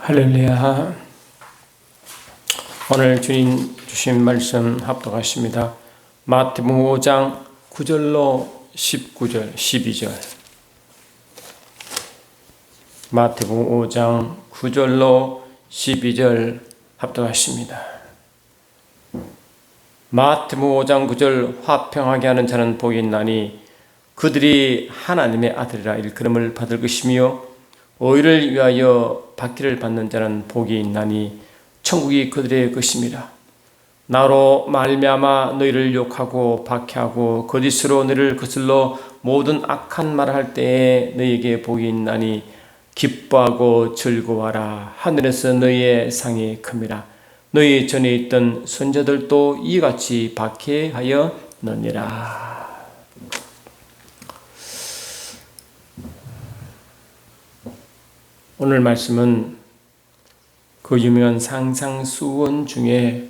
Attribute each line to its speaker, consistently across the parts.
Speaker 1: 할렐루야. 오늘 주님 주신 말씀 합독하십니다. 마태복음 5장 9절로 19절, 12절. 마태복음 5장 9절로 12절 합독하십니다. 마태복음 5장 9절 화평하게 하는 자는 복이 있나니 그들이 하나님의 아들이라 일컬음을 받을 것이며 의를 위하여 받기를 받는 자는 복이 있나니 천국이 그들의 것입니다. 나로 말미암아 너희를 욕하고 박해하고 거짓으로 너희를 거슬러 모든 악한 말을 할 때에 너희에게 복이 있나니 기뻐하고 즐거워하라. 하늘에서 너희의 상이 큽니다. 너희 전에 있던 선자들도 이같이 박해하였느니라. 오늘 말씀은 그 유명한 상상수원 중에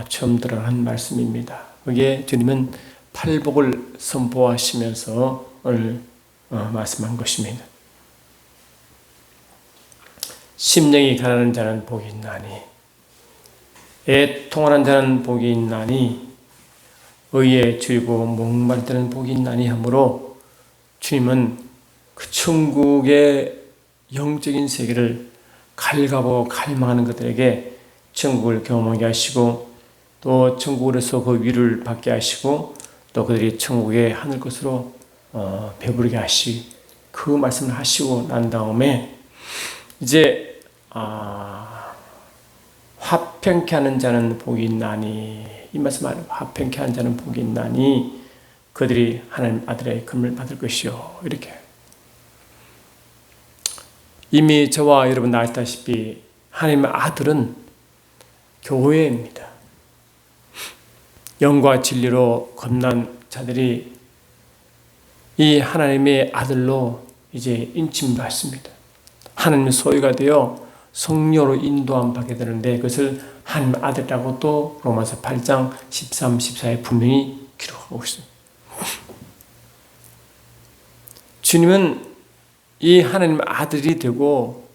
Speaker 1: 처음 들어간 말씀입니다. 그게 주님은 팔복을 선포하시면서 오늘 말씀한 것입니다. 심령이 가난한 자는 복이 있나니, 애통하는 자는 복이 있나니, 의에 줄이고 목마른 자는 복이 있나니 하므로 주님은 그 천국의 영적인 세계를 갈가보고 갈망하는 것들에게 천국을 경험하게 하시고 또 천국으로서 그 위를 받게 하시고 또 그들이 천국의 하늘 것으로 배부르게 하시 그 말씀을 하시고 난 다음에 이제 화평케 하는 자는 복이 있나니, 이 말씀을 화평케 하는 자는 복이 있나니 그들이 하나님 아들의 금을 받을 것이요, 이렇게. 이미 저와 여러분 아시다시피 하나님의 아들은 교회입니다. 영과 진리로 거듭난 자들이 이 하나님의 아들로 이제 인침받습니다. 하나님의 소유가 되어 성령으로 인도함 받게 되는데 그것을 하나님의 아들이라고 또 로마서 8장 13, 14에 분명히 기록하고 있습니다. 주님은 이 하나님의 아들이 되고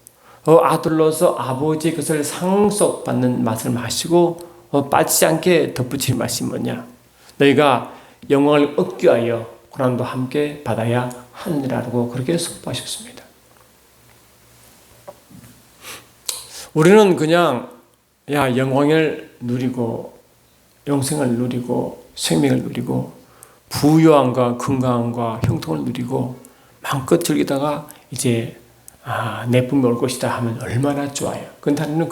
Speaker 1: 아들로서 아버지의 것을 상속받는 맛을 마시고 빠지지 않게 덧붙일 맛이 뭐냐? 너희가 영광을 얻기 위하여 고난도 함께 받아야 하느니라고 그렇게 선포하셨습니다. 우리는 그냥 영광을 누리고 영생을 누리고 생명을 누리고 부유함과 건강함과 형통을 누리고 마음껏 즐기다가 이제 내품이 올 것이다 하면 얼마나 좋아요. 그런데 하나님은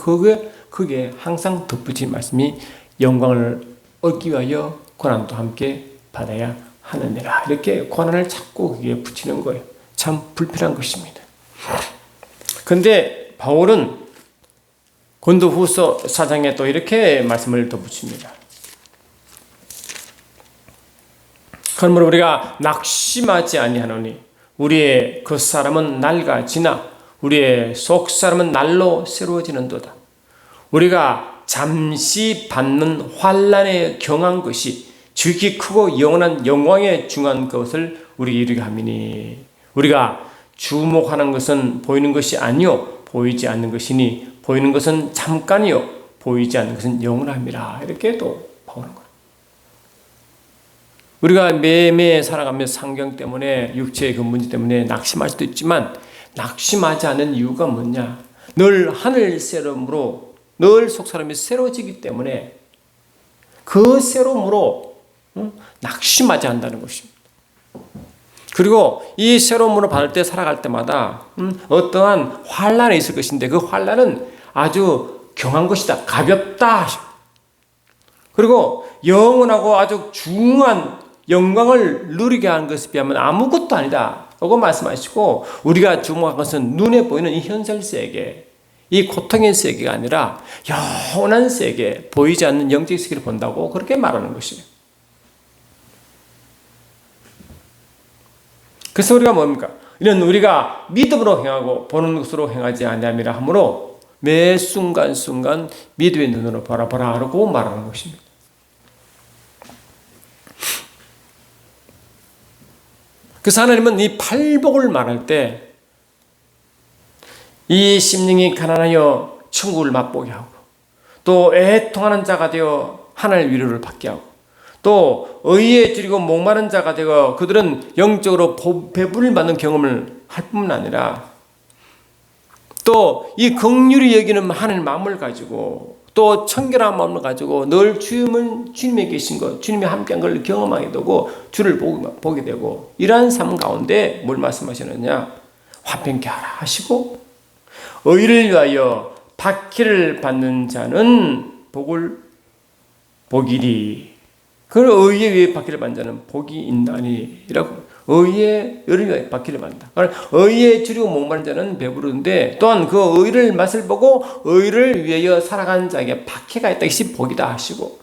Speaker 1: 그게 항상 덧붙인 말씀이 영광을 얻기 위하여 고난도 함께 받아야 하느니라. 이렇게 고난을 자꾸 그게 붙이는 거예요. 참 불편한 것입니다. 그런데 바울은 고린도후서 4장에 또 이렇게 말씀을 덧붙입니다. 그러므로 우리가 낙심하지 아니하노니 우리의 겉사람은 낡아지나 우리의 속사람은 날로 새로워지는도다. 우리가 잠시 받는 환난에 경한 것이 지극히 크고 영원한 영광에 중한 것을 우리 이루게 함이니 우리가 주목하는 것은 보이는 것이 아니요 보이지 않는 것이니 보이는 것은 잠깐이요 보이지 않는 것은 영원함이라. 이렇게 또 바우는 거예요. 우리가 매매 살아가면서 상경 때문에 육체의 그 문제 때문에 낙심할 수도 있지만 낙심하지 않은 이유가 뭐냐? 늘 하늘 새로움으로 늘 속사람이 새로워지기 때문에 그 새로움으로 낙심하지 않는다는 것입니다. 그리고 이 새로움으로 받을 때 살아갈 때마다 어떠한 환난이 있을 것인데 그 환난은 아주 경한 것이다. 가볍다. 그리고 영원하고 아주 중요한 영광을 누리게 하는 것에 비하면 아무것도 아니다 라고 말씀하시고 우리가 주목한 것은 눈에 보이는 이 현실 세계, 이 고통의 세계가 아니라 영원한 세계, 보이지 않는 영적 세계를 본다고 그렇게 말하는 것이에요. 그래서 우리가 뭡니까? 이는 우리가 믿음으로 행하고 보는 것으로 행하지 아니함이라 하므로 매 순간순간 믿음의 눈으로 바라보라 라고 말하는 것입니다. 그래서 하나님은 이 팔복을 말할 때 이 심령이 가난하여 천국을 맛보게 하고, 또 애통하는 자가 되어 하나님의 위로를 받게 하고, 또 의에 줄이고 목마른 자가 되어 그들은 영적으로 배부를 받는 경험을 할 뿐만 아니라, 또 이 긍휼히 여기는 하나님의 마음을 가지고, 또 청결한 마음을 가지고 늘 주님에 계신 것, 주님이 함께한 걸 경험하게 되고 주를 보게 되고, 이러한 삶 가운데 뭘 말씀하시느냐, 화평케 하라 하시고, 의를 위하여 박해를 받는 자는 복이리. 그 의에 의해 박해를 받는 자는 복이 있나니라고. 의에 의를 위하여 박해를 받는다. 의에 줄이고 목마른 자는 배부른데, 또한 그 의를 맛을 보고 의를 위하여 살아가는 자에게 박해가 있다. 이것이 복이다 하시고,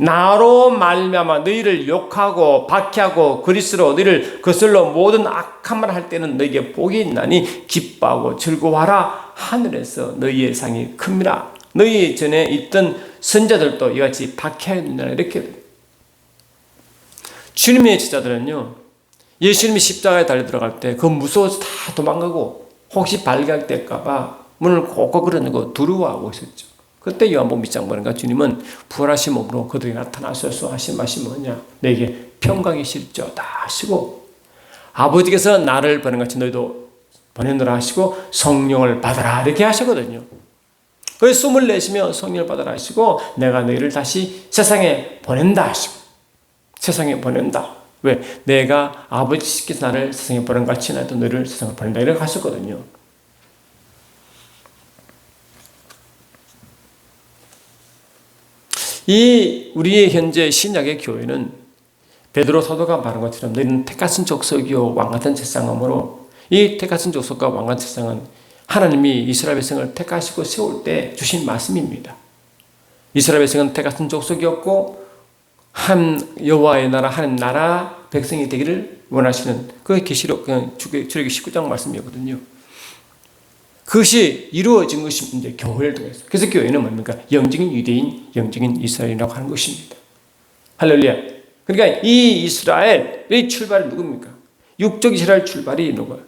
Speaker 1: 나로 말미암아 너희를 욕하고 박해하고 그리스로 너희를 거슬러 모든 악한 말 할 때는 너희에게 복이 있나니 기뻐하고 즐거워하라. 하늘에서 너희의 상이 큽니다. 너희 전에 있던 선자들도 이같이 박해해야 된다. 이렇게 주님의 제자들은요, 예수님이 십자가에 달려 들어갈 때 그 무서워서 다 도망가고 혹시 발각될까봐 문을 꼭꼭 걸어내고 두려워하고 있었죠. 그때 요한복음 1장 보니까 주님은 부활하신 몸으로 그들에게 나타나셔서 하신 말씀이 뭐냐, 내게 평강이 실지어다 하시고, 아버지께서 나를 보낸같이 너희도 보내노라 하시고 성령을 받아라 이렇게 하시거든요. 그래서 숨을 내쉬며 성령을 받아라 하시고, 내가 너희를 다시 세상에 보낸다 하시고, 세상에 보낸다. 왜? 내가 아버지께서 나를 세상에 보낸 같이 나도 너희를 세상에 보낸다 이렇게 하셨거든요. 이 우리의 현재 신약의 교회는 베드로 사도가 말한 것처럼 너희는 택하신 족속이요 왕같은 제사장으로, 이 택하신 족속과 왕같은 제사장은 하나님이 이스라엘 백성을 택하시고 세울 때 주신 말씀입니다. 이스라엘 백성은 택하신 족속이었고 한 여호와의 나라, 하나님 나라 백성이 되기를 원하시는 그 계시록 출애굽기 19장 말씀이거든요. 그것이 이루어진 것이 이제 교회를 통해서. 그래서 교회는 뭡니까? 영적인 유대인, 영적인 이스라엘이라고 하는 것입니다. 할렐루야. 그러니까 이 이스라엘의 출발이 누굽니까? 육적 이스라엘 출발이 누구야?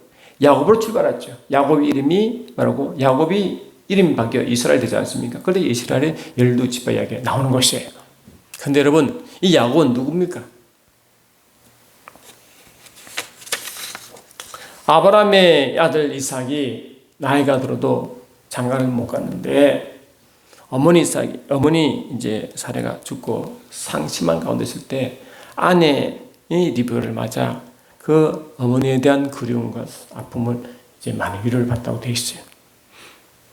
Speaker 1: 야곱으로 출발했죠. 야곱의 이름이 뭐라고? 야곱이 이름이 바뀌어 이스라엘 되지 않습니까? 그런데 이스라엘의 12지파 이야기가 나오는 것이에요. 근데 여러분, 이 야곱은 누굽니까? 아브라함의 아들 이삭이 나이가 들어도 장가를 못 갔는데, 어머니 이제 사례가 죽고 상심한 가운데 있을 때 아내의 리브를 맞아 그 어머니에 대한 그리움과 아픔을 이제 많이 위로를 받다고 되어 있어요.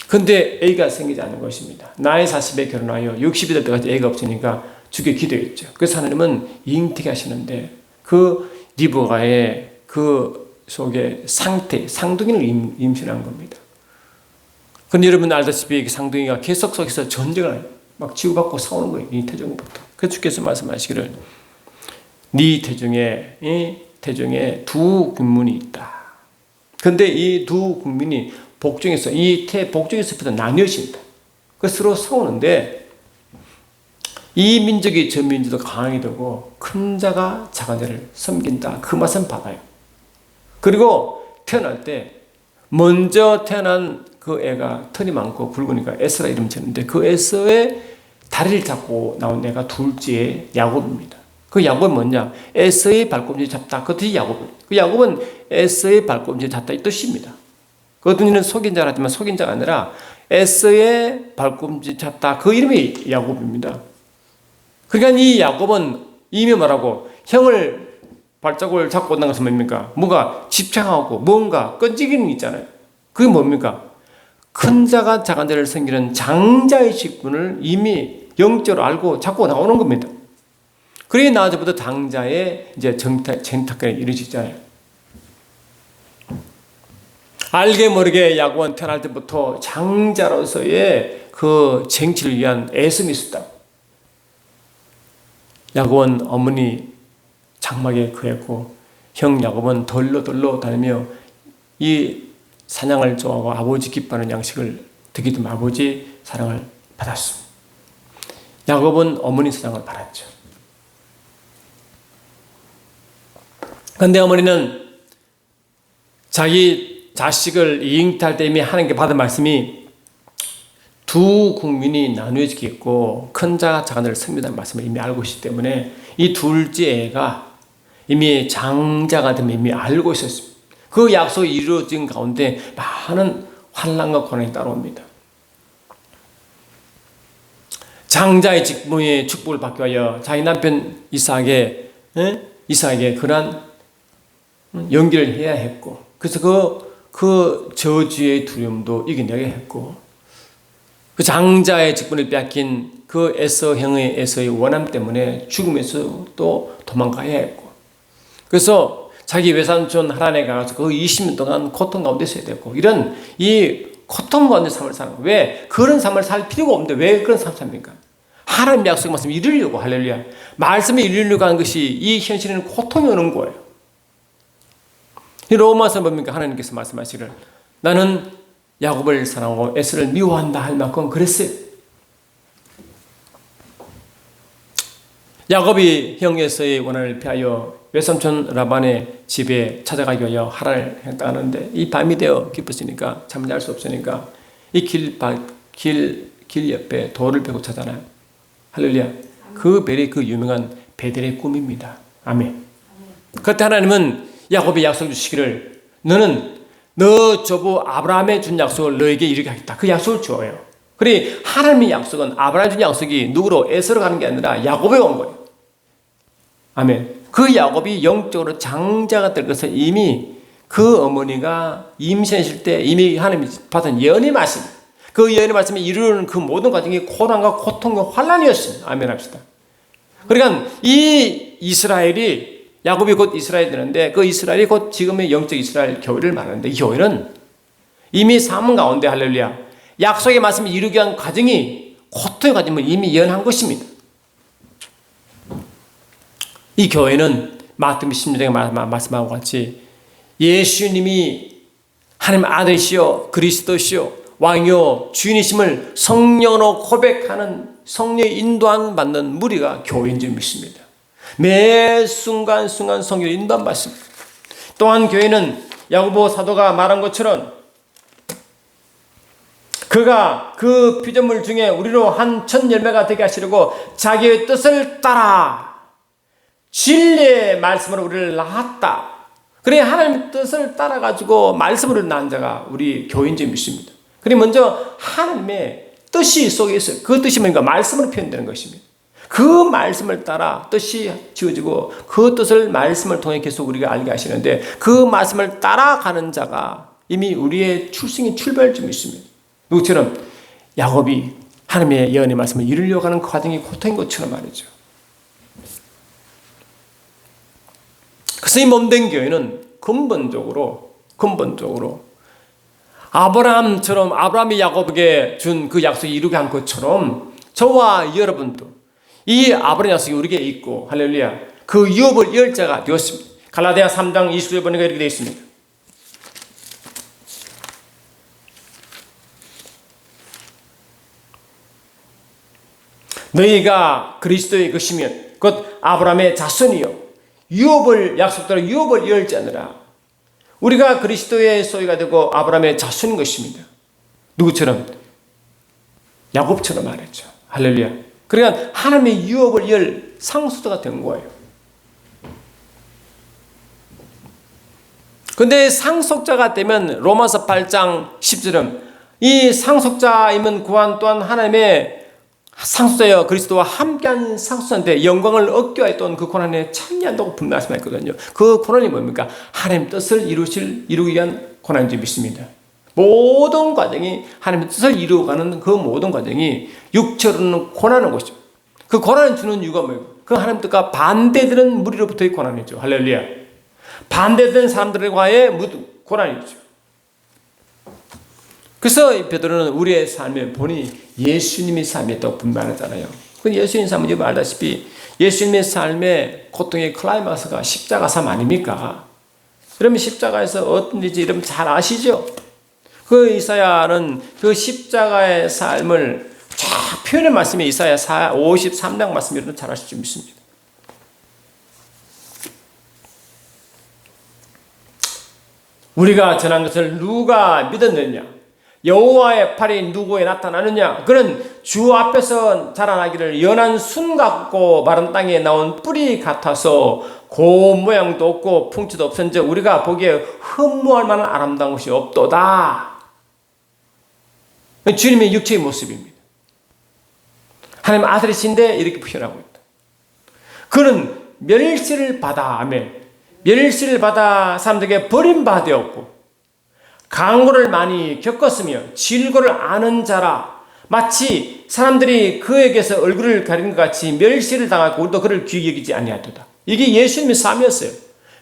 Speaker 1: 근데 애가 생기지 않는 것입니다. 나이 40에 결혼하여 60이 될 때까지 애가 없으니까 주께 기도했죠. 그래서 하나님은 잉태게 하시는데 그 리브가의 그 속에 상둥이를 임신한 겁니다. 근데 여러분 알다시피 상둥이가 계속 속에서 전쟁을 막 치고받고 싸우는 거예요. 이 태중부터. 그래서 주께서 말씀하시기를 네 태중에 두 군문이 있다. 근데 이 두 군문이 복중에서 복중에서부터 나뉘어진다. 그래서 서로 싸우는데 이 민족이 저 민족도 강하게 되고 큰 자가 작은 자를 섬긴다. 그 맛은 받아요. 그리고 태어날 때 먼저 태어난 그 애가 털이 많고 굵으니까 에스라 이름 지었는데, 그 에서의 다리를 잡고 나온 애가 둘째 야곱입니다. 그 야곱은 뭐냐? 에서의 발꿈치 잡다. 그 뜻이 야곱이에요. 그 야곱은 에서의 발꿈치 잡다 이 뜻입니다. 그 어떤 이는 속인 자라 하지만 속인 자가 아니라 에서의 발꿈치 잡다. 그 이름이 야곱입니다. 그러니까 이 야곱은 이미 말하고 형을 발자국을 잡고 온다는 것은 뭡니까? 뭐가 집착하고 뭔가 끈질기는 게 있잖아요. 그게 뭡니까? 큰 자가 작은 자를 섬기는 장자의 직분을 이미 영적으로 알고 잡고 나오는 겁니다. 그러니 나중부터 장자의 이제 정탁까지 이루어지잖아요. 알게 모르게 야곱은 태어날 때부터 장자로서의 그 쟁취를 위한 애씀이 있었다. 야곱은 어머니 장막에 거했고, 형 야곱은 덜러 다니며 이 사냥을 좋아하고 아버지 기뻐하는 양식을 듣기 때문에 아버지 사랑을 받았습니다. 야곱은 어머니 사랑을 받았죠. 그런데 어머니는 자기 자식을 잉태할 때 이미 하나님께 받은 말씀이 두 국민이 나누어지겠고 큰 자가 작은 자를 섬긴다는 말씀을 이미 알고 있기 때문에 이 둘째 애가 이미 장자가 되면 이미 알고 있었습니다. 그 약속이 이루어진 가운데 많은 환난과 고난이 따라옵니다. 장자의 직분의 축복을 받기 위하여 자기 남편 이삭에게 그러한 연기를 해야 했고, 그래서 그 저주의 두려움도 이겨내야 했고, 그 장자의 직분을 빼앗긴 그 에서의 원함 때문에 죽음에서 또 도망가야 했고, 그래서 자기 외삼촌 하란에 가서 그 20년 동안 고통 가운데 있어야 됐고, 이런 이 고통 가운데 삶을 사는 거예요. 왜 그런 삶을 살 필요가 없는데 왜 그런 삶을 삽니까? 하나님 약속의 말씀을 이루려고, 할렐루야, 말씀을 이루려고 하는 것이 이 현실에는 고통이 오는 거예요. 이 로마서 뭡니까? 하나님께서 말씀하시기를 나는 야곱을 사랑하고 에서를 미워한다 할 만큼 그랬어요. 야곱이 형 에서의 원한을 피하여 외삼촌 라반의 집에 찾아가기 위하여 하란을 했다는데, 이 밤이 되어 깊었으니까 잠을 잘 수 없으니까 이 길 옆에 돌을 베고 자잖아요. 할렐루야. 그 벨이 그 유명한 베델의 꿈입니다. 아멘. 그때 하나님은 야곱이 약속 주시기를 너는 너 조부 아브라함에 준 약속을 너에게 이루게 하겠다. 그 약속을 주어요. 그래, 하나님의 약속은 아브라함에 준 약속이 누구로? 에서로 가는 게 아니라 야곱에 온 거예요. 아멘. 그 야곱이 영적으로 장자가 될 것을 이미 그 어머니가 임신하실 때 이미 하나님이 받은 예언의 말씀, 그 예언의 말씀이 이루는 그 모든 과정이 고난과 고통과 환난이었습니다. 아멘 합시다. 그러니까 이 이스라엘이, 야곱이 곧 이스라엘이 되는데 그 이스라엘이 곧 지금의 영적 이스라엘 교회를 말하는데, 이 교회는 이미 삶 가운데, 할렐루야, 약속의 말씀을 이루기 위한 과정이 고통의 과정을 이미 예언한 것입니다. 이 교회는 마태복음 16장에 말씀하고 같이 예수님이 하나님 아들이시여 그리스도시여 왕이요 주인이심을 성령으로 고백하는 성령의 인도함 받는 무리가 교회인 줄 믿습니다. 매 순간순간 성령의 인도함 받습니다. 또한 교회는 야고보 사도가 말한 것처럼 그가 그 피조물 중에 우리로 한 첫 열매가 되게 하시려고 자기의 뜻을 따라 진리의 말씀으로 우리를 낳았다. 그래, 하나님의 뜻을 따라가지고 말씀으로 낳은 자가 우리 교회인 줄 믿습니다. 그래, 먼저 하나님의 뜻이 속에 있어요. 그 뜻이 뭔가 말씀으로 표현되는 것입니다. 그 말씀을 따라 뜻이 지어지고 그 뜻을 말씀을 통해 계속 우리가 알게 하시는데, 그 말씀을 따라가는 자가 이미 우리의 출생의 출발일 줄 믿습니다. 누구처럼? 야곱이 하나님의 예언의 말씀을 이루려고 하는 과정이 고통인 것처럼 말이죠. 그래서 이 몸된 교회는 근본적으로 아브라함이 야곱에게 준 그 약속이 이루게 한 것처럼 저와 여러분도 이 아브라함 약속이 우리에게 있고, 할렐루야, 그 유업을 이을 자가 되었습니다. 갈라디아 3장 20절에 보니까 이렇게 되어 있습니다. 너희가 그리스도의 것이면 곧 아브라함의 자손이요 유업을 약속대로 유업을 이을 자니라. 우리가 그리스도의 소유가 되고 아브라함의 자손인 것입니다. 누구처럼? 야곱처럼 말했죠. 할렐루야. 그러니까 하나님의 유업을 이을 상속자가 된 거예요. 그런데 상속자가 되면 로마서 8장 10절은 이 상속자임은 구한 또한 하나님의 상속자여 그리스도와 함께한 상속자인데 영광을 얻기 위하여 또한 그 고난에 참여한다고 분명히 말씀했거든요. 그 고난이 뭡니까? 하나님 뜻을 이루기 위한 고난인 줄 믿습니다. 모든 과정이 하나님의 뜻을 이루어가는 그 모든 과정이 육체로는 고난인 것이죠. 그 고난을 주는 이유가 뭐예요? 그 하나님 뜻과 반대되는 무리로부터의 고난이죠. 할렐루야. 반대되는 사람들과의 고난이죠. 그래서 베드로는 우리의 삶의 본이 예수님의 삶이었다고 분명하잖아요. 예수님의 삶은 여러분 알다시피 예수님의 삶의 고통의 클라이막스가 십자가 삶 아닙니까? 그러면 십자가에서 어떤 일인지 여러분 잘 아시죠? 그 이사야는 그 십자가의 삶을 쫙 표현의 말씀이 이사야 53장 말씀 여러분 잘 아실 줄 믿습니다. 우리가 전한 것을 누가 믿었느냐? 여호와의 팔이 누구에 나타나느냐? 그는 주 앞에서 자라나기를 연한 순 같고 마른 땅에 나온 뿌리 같아서 고운 모양도 없고 풍치도 없은즉 우리가 보기에 흠모할 만한 아름다운 것이 없도다. 주님의 육체의 모습입니다. 하나님 아들이신데 이렇게 표현하고 있다. 그는 멸시를 받아, 아멘. 멸시를 받아 사람들에게 버림받았고 강고를 많이 겪었으며 질고를 아는 자라. 마치 사람들이 그에게서 얼굴을 가리는 것 같이 멸시를 당하고 우리도 그를 귀히 여기지 아니하도다. 이게 예수님의 삶이었어요.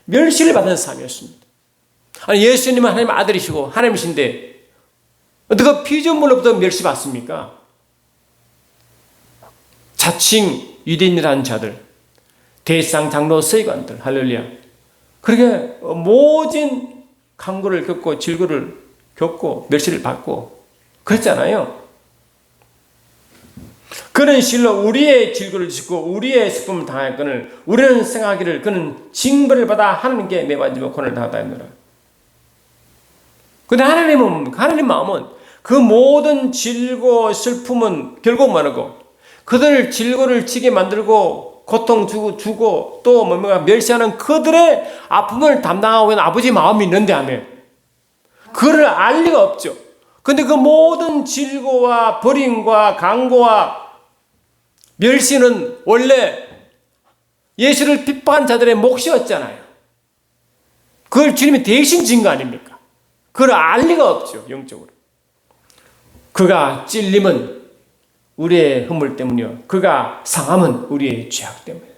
Speaker 1: 멸시를 받는 삶이었습니다. 아니, 예수님은 하나님의 아들이시고 하나님이신데 어떻게 피조물로부터 멸시받습니까? 자칭 유대인이라는 자들, 대상 장로 서기관들, 할렐루야. 그렇게 모진 강고를 겪고 질고를 겪고 멸시를 받고 그랬잖아요. 그는 실로 우리의 질고를 짓고 우리의 슬픔을 당하였거늘 우리는 생각하기를 그는 징벌을 받아 하나님께 매맞으며 고난을 당하다 했노라. 근데 하나님 마음은 그 모든 질고 슬픔은 결국 뭐라고? 그들 질고를 지게 만들고 고통 주고 또 뭔가 멸시하는 그들의 아픔을 담당하고 있는 아버지 마음이 있는데 하면 그를 알 리가 없죠. 근데 그 모든 질고와 버림과 강고와 멸시는 원래 예수를 핍박한 자들의 몫이었잖아요. 그걸 주님이 대신 진 거 아닙니까? 그걸 알 리가 없죠, 영적으로. 그가 찔림은 우리의 허물 때문이요, 그가 상함은 우리의 죄악 때문이에요.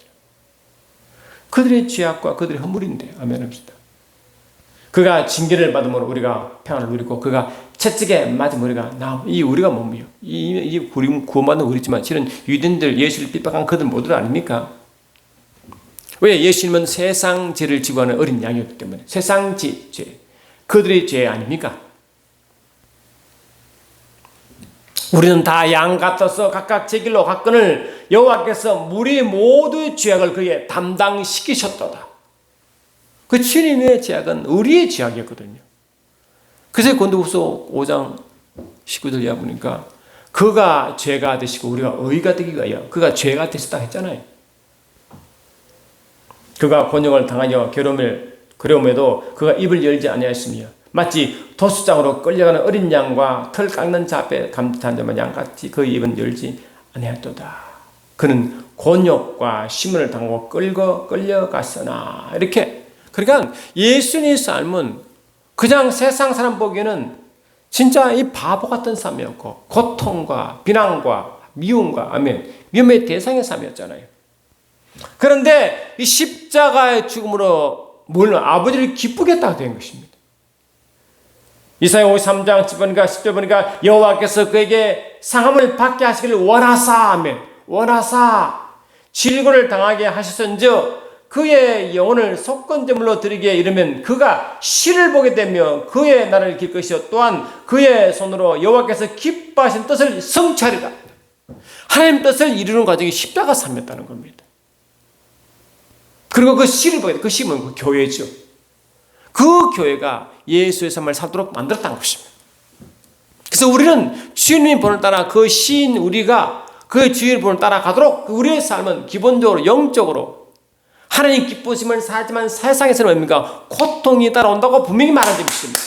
Speaker 1: 그들의 죄악과 그들의 허물인데, 아멘 합시다. 그가 징계를 받으면 우리가 평안을 누리고 그가 채찍에 맞으면 우리가 우리가 뭡니까? 이 구원받는 우리지만 실은 유대인들 예수를 핍박한 그들 모두 아닙니까? 왜? 예수님은 세상 죄를 지고 하는 어린 양이었기 때문에 세상 죄 그들의 죄 아닙니까? 우리는 다 양 같아서 각각 제 길로 갔거늘 여호와께서 우리 모두의 죄악을 그에게 담당시키셨도다. 그 주님의 죄악은 우리의 죄악이었거든요. 그래서 고린도후서 5장 19절 이하 보니까 그가 죄가 되시고 우리가 의가 되기 위하여 그가 죄가 되셨다 했잖아요. 그가 곤욕을 당하여 괴로움에도 그가 입을 열지 아니하였으며 마치 도수장으로 끌려가는 어린 양과 털 깎는 자 앞에 감탄자만 양같이 그 입은 열지 아니하였도다. 그는 곤욕과 시문을 당하고 끌려갔으나 이렇게. 그러니까 예수님의 삶은 그냥 세상 사람 보기에는 진짜 이 바보 같은 삶이었고 고통과 비난과 미움과 미움의 대상의 삶이었잖아요. 그런데 이 십자가의 죽음으로 아버지를 기쁘게 했다고 된 것입니다. 이사야 53장 10절 보니까 여호와께서 그에게 상함을 받게 하시기를 원하사 질고를 당하게 하셨은즉 그의 영혼을 속건제물로 드리기에 이르면 그가 시를 보게 되며 그의 날을 길 것이요 또한 그의 손으로 여호와께서 기뻐하신 뜻을 성취하리라. 하나님 뜻을 이루는 과정이 십자가 삶이었다는 겁니다. 그리고 그 시를 보게 돼. 그 시는 그 교회죠. 그 교회가 예수의 삶을 살도록 만들었다는 것입니다. 그래서 우리는 주님의 본을 따라 그 시인 우리가 그 주의 본을 따라가도록 우리의 삶은 기본적으로 영적으로 하나님 기쁘심을 살지만 세상에서는 뭡니까? 고통이 따라온다고 분명히 말하는 것입니다.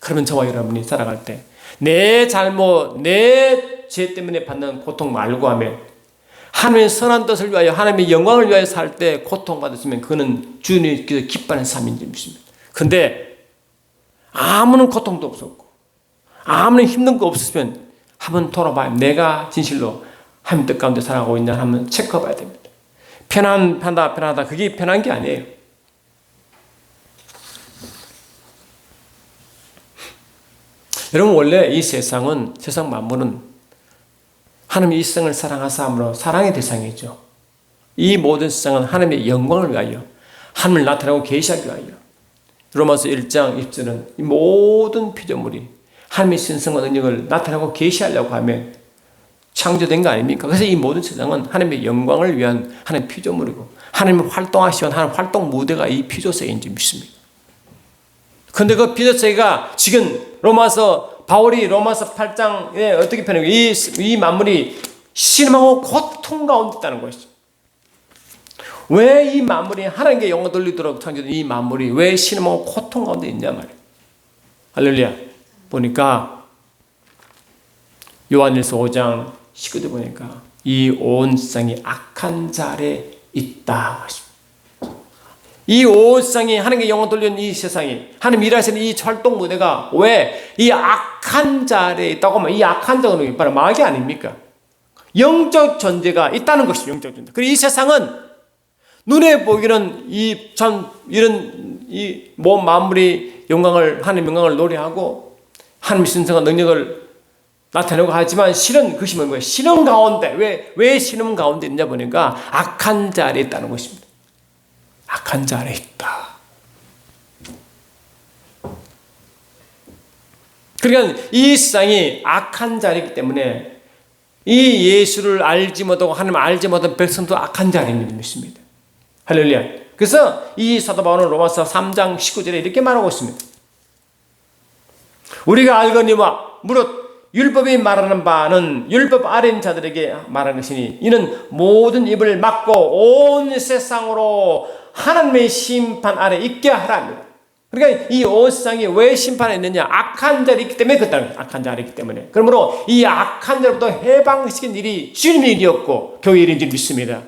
Speaker 1: 그러면 저와 여러분이 살아갈 때 내 잘못, 내 죄 때문에 받는 고통 말고 하면 하나님의 선한 뜻을 위하여 하나님의 영광을 위하여 살 때 고통받았으면 그는 주님께서 기뻐하는 삶인 것입니다. 그런데 아무런 고통도 없었고 아무런 힘든 거 없었으면 한번 돌아봐요. 내가 진실로 하나님 뜻 가운데 살아가고 있나 한번 체크해 봐야 됩니다. 편하다. 그게 편한 게 아니에요. 여러분 원래 이 세상 만물은 하나님이 이 세상을 사랑하사 사랑의 대상이죠. 이 모든 세상은 하나님의 영광을 위하여 하나님을 나타내고 계시하기 위하여 로마서 1장 1절은 이 모든 피조물이 하나님의 신성과 능력을 나타내고 계시하려고 하면 창조된 거 아닙니까? 그래서 이 모든 세상은 하나님의 영광을 위한 하나님의 피조물이고 하나님의 활동하시는 하나님 활동 무대가 이 피조세계인지 믿습니다. 근데 그 피조세계가 지금 바울이 로마서 8장에 어떻게 표현해요? 이 만물이 신음하고 고통 가운데 있다는 것이죠. 왜 이 만물이 하나님께 영광 돌리도록 창조된 이 만물이 왜 신음하고 고통 가운데 있냐 말이에요. 할렐루야. 보니까 요한일서 5장 19절 보니까 이 온 세상이 악한 자 아래 있다. 이 온 세상이 하나님께 영광 돌리는 이 세상이 하나님 일하시는 이 활동 무대가 왜 이 악한 자 아래 있다고 하면 이 악한 자는 바로 마귀 아닙니까? 영적 존재가 있다는 것이죠. 영적 존재. 그리고 이 세상은 눈에 보기는 이런 몸 만물이 하나님 영광을 노래하고 하나님 신성한 능력을 나타내고 하지만 실은 그것이 뭐예요? 신음 가운데 왜 신음 가운데 있냐 보니까 악한 자 아래 있다는 것입니다. 악한 자 아래 있다. 그러니까 이 세상이 악한 자리이기 때문에 이 예수를 알지 못하고 하나님을 알지 못한 백성도 악한 자리입니다. 믿습니다. 할렐루야. 그래서 이 사도 바울은 로마서 3장 19절에 이렇게 말하고 있습니다. 우리가 알거니와 무릇 율법이 말하는 바는 율법 아래인 자들에게 말하는 것이니 이는 모든 입을 막고 온 세상으로 하나님의 심판 아래 있게 하랍니다. 그러니까 이 온 세상이 왜 심판에 있느냐? 악한 자리 있기 때문에 그렇다는 거예요. 악한 자리 있기 때문에. 그러므로 이 악한 자로부터 해방시킨 일이 주님의 일이었고 교회의 일인 줄 믿습니다.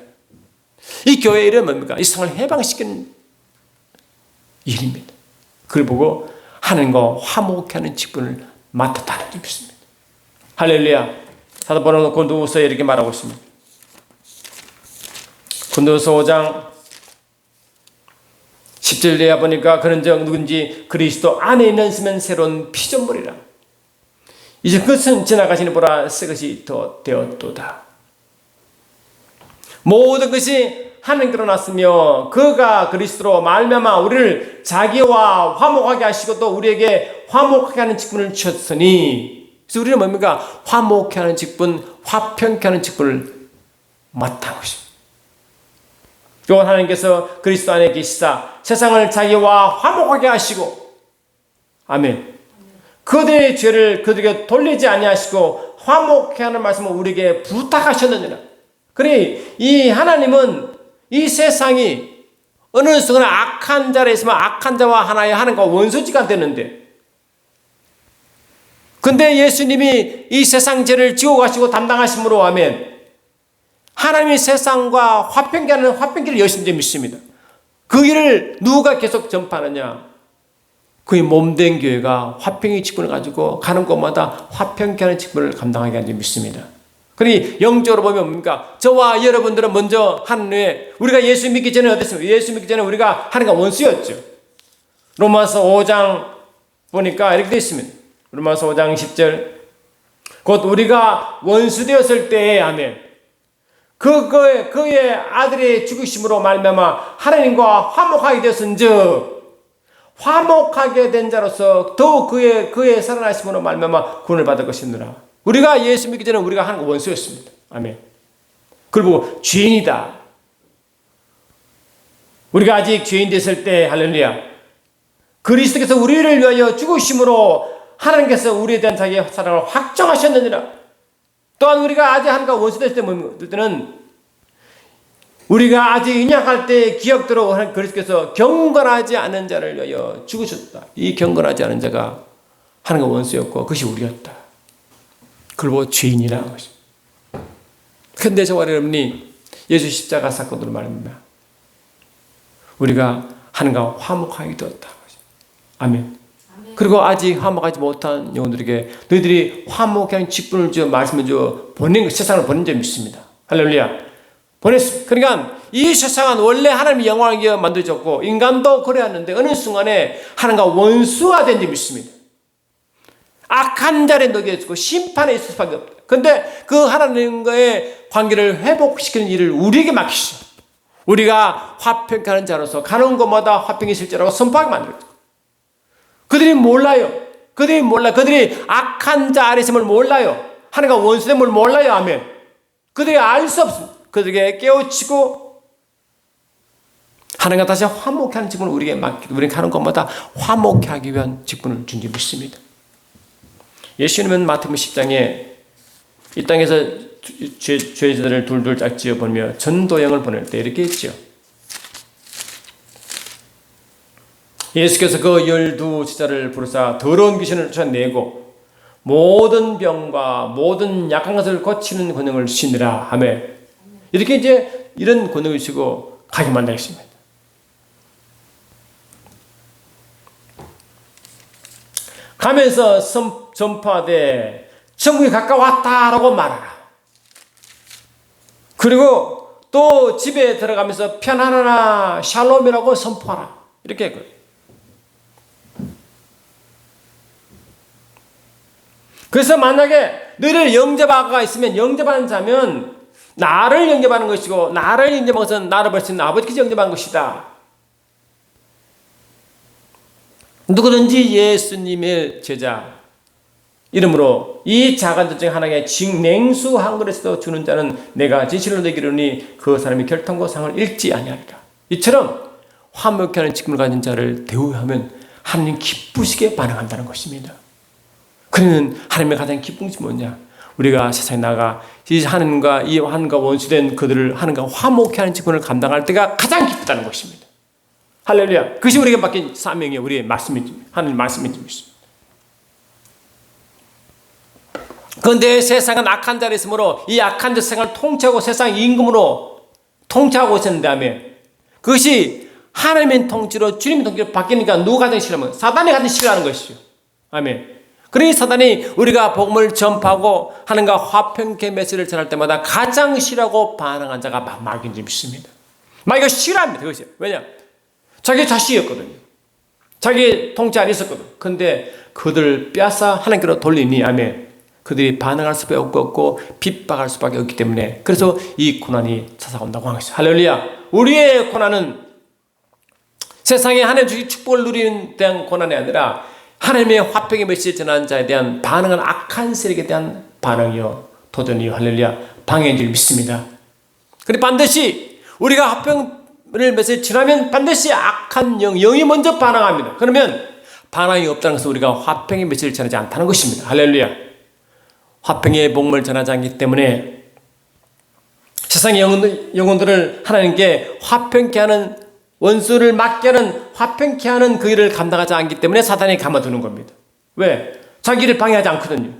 Speaker 1: 이 교회의 일은 뭡니까? 이 세상을 해방시키는 일입니다. 그걸 보고 하나님과 화목하는 직분을 맡았다는 줄 믿습니다. 할렐루야. 사도 바울은 고린도후서에 이렇게 말하고 있습니다. 고린도후서 5장 10절에 보니까 그런즉 누군지 그리스도 안에 있는 새로운 피조물이라. 이제 그것은 지나가시니 보라 새 것이 더 되었도다. 모든 것이 하나님께로 났으며 그가 그리스도로 말미암아 우리를 자기와 화목하게 하시고 또 우리에게 화목하게 하는 직분을 주셨으니, 그래서 우리는 뭡니까? 화목하게 하는 직분, 화평케 하는 직분을 맡은 것입니다. 또 하나님께서 그리스도 안에 계시사 세상을 자기와 화목하게 하시고, 아멘. 그들의 죄를 그들에게 돌리지 아니하시고 화목케 하는 말씀을 우리에게 부탁하셨느니라. 그래, 이 하나님은 이 세상이 어느 순간 악한 자리에 있으면 악한 자와 하나님과 원수지가 되는데, 근데 예수님이 이 세상 죄를 지고 가시고 담당하심으로 하면 하나님이 세상과 화평케 하는 화평기를 여신 줄 믿습니다. 그 일을 누가 계속 전파하느냐? 그의 몸된 교회가 화평의 직분을 가지고 가는 곳마다 화평케 하는 직분을 감당하게 하는 줄 믿습니다. 그러니 영적으로 보면 뭡니까? 저와 여러분들은 먼저 하나님의, 우리가 예수 믿기 전에 어땠습니까? 예수 믿기 전에 우리가 하나님과 원수였죠. 로마서 5장 보니까 이렇게 되어 있습니다. 로마서 5장 10절, 곧 우리가 원수 되었을 때에 아멘. 그의 아들의 죽으심으로 말미암아 하나님과 화목하게 되었은즉 화목하게 된 자로서 더욱 그의 살아나심으로 말미암아 구원을 받을 것이니라. 우리가 예수 믿기 전에 우리가 하나님과 원수였습니다. 아멘. 그리고 죄인이다. 우리가 아직 죄인 됐을 때, 할렐루야, 그리스도께서 우리를 위하여 죽으심으로 하나님께서 우리에 대한 자기의 사랑을 확정하셨느니라. 또한 우리가 아직 하나님과 원수됐을 때는 우리가 아직 인약할 때 기억대로 그리스도께서 경건하지 않은 자를 위하여 죽으셨다. 이 경건하지 않은 자가 하나님과 원수였고 그것이 우리였다. 그리고 죄인이라는 것입니다. 그런데 저와 여러분이 예수 십자가 사건으로 말입니다. 우리가 하나님과 화목하게 되었다. 아멘. 그리고 아직 화목하지 못한 영혼들에게 너희들이 화목한 직분을 줘 말씀을 줘 보낸 세상을 보낸 줄 믿습니다. 할렐루야. 보냈습니다. 그러니까 이 세상은 원래 하나님의 영광을 위해 만들어졌고 인간도 그래왔는데 어느 순간에 하나님과 원수가 된 줄 믿습니다. 악한 자리에 녹여지고 심판에 있을 수밖에 없다. 그런데 그 하나님과의 관계를 회복시키는 일을 우리에게 맡기시죠. 우리가 화평케 하는 자로서 가는 곳마다 화평이 실제라고 선포하게 만들었죠. 그들이 몰라요. 그들이 악한 자 아래 있음을 몰라요. 하나님과 원수됨을 몰라요. 아멘. 그들이 알 수 없습니다. 그들에게 깨우치고 하나님과 다시 화목케 하는 직분을 우리에게 맡기고 우리가 하는 것마다 화목케 하기 위한 직분을 준 줄 믿습니다. 예수님은 마태복음 10장에 이 땅에서 죄자들을 둘둘 짝지어 보며 전도형을 보낼 때 이렇게 했죠. 예수께서 그 12 제자를 부르사 더러운 귀신을 쫓아내고 모든 병과 모든 약한 것을 고치는 권능을 주시니라 하며 이렇게 이제 이런 권능을 주시고 가게 만들었습니다. 가면서 전파하되 천국이 가까웠다라고 말하라. 그리고 또 집에 들어가면서 편안하나 샬롬이라고 선포하라. 이렇게 했거든요. 그래서 만약에 너희를 영접하가 있으면 영접하는 자면 나를 영접하는 것이고 나를 영접한 것은 나를 볼 수 있는 아버지께서 영접한 것이다. 누구든지 예수님의 제자 이름으로 이 작은 것 중에 하나에게 냉수 한 그릇도 주는 자는 내가 진실로 되기르니 그 사람이 결탄고 상을 잃지 아니하리라. 이처럼 화목케 하는 직분을 가진 자를 대우하면 하나님 기쁘시게 반응한다는 것입니다. 그는 하나님의 가장 기쁜 것이 뭐냐? 우리가 세상에 나가 이 하나님과 원수된 그들을 하나님과 화목케 하는 직분을 감당할 때가 가장 기쁘다는 것입니다. 할렐루야. 그것이 우리에게 맡긴 사명이 우리의 말씀이지, 하나님 말씀이지. 그런데 세상은 악한 자리 있으므로 이 악한 자 세상을 통치하고 세상 임금으로 통치하고 있었는데 아멘. 그것이 하나님의 통치로 주님의 통치로 바뀌니까 누가 가장 싫어하면 사단이 가장 싫어하는 것이죠. 아멘. 그러니 사단이 우리가 복음을 전파하고 하나님과 화평케 메시지를 전할 때마다 가장 싫어하고 반응한 자가 마귀인 줄 믿습니다. 마귀가 싫어합니다. 그것이 왜냐? 자기 자식이었거든요. 자기 통치 안에 있었거든. 그런데 그들을 빼앗아 하나님께로 돌리니 아멘. 그들이 반응할 수밖에 없고 핍박할 수밖에 없기 때문에 그래서 이 고난이 찾아온다고 하는 것이죠. 할렐루야. 우리의 고난은 세상에 하나님 주신 축복을 누리는 대한 고난이 아니라 하나님의 화평의 메시지 전하는 자에 대한 반응은 악한 세력에 대한 반응이요 도전이요 할렐루야 방해인 줄 믿습니다. 그런데 반드시 우리가 화평을 메시지 전하면 반드시 악한 영이 먼저 반응합니다. 그러면 반응이 없다는 것은 우리가 화평의 메시지를 전하지 않다는 것입니다. 할렐루야. 화평의 복음을 전하지 않기 때문에 세상의 영혼들을 하나님께 화평케 하는 원수를 막게 하는 화평케 하는 그 일을 감당하지 않기 때문에 사단이 가만두는 겁니다. 왜? 자기를 방해하지 않거든요.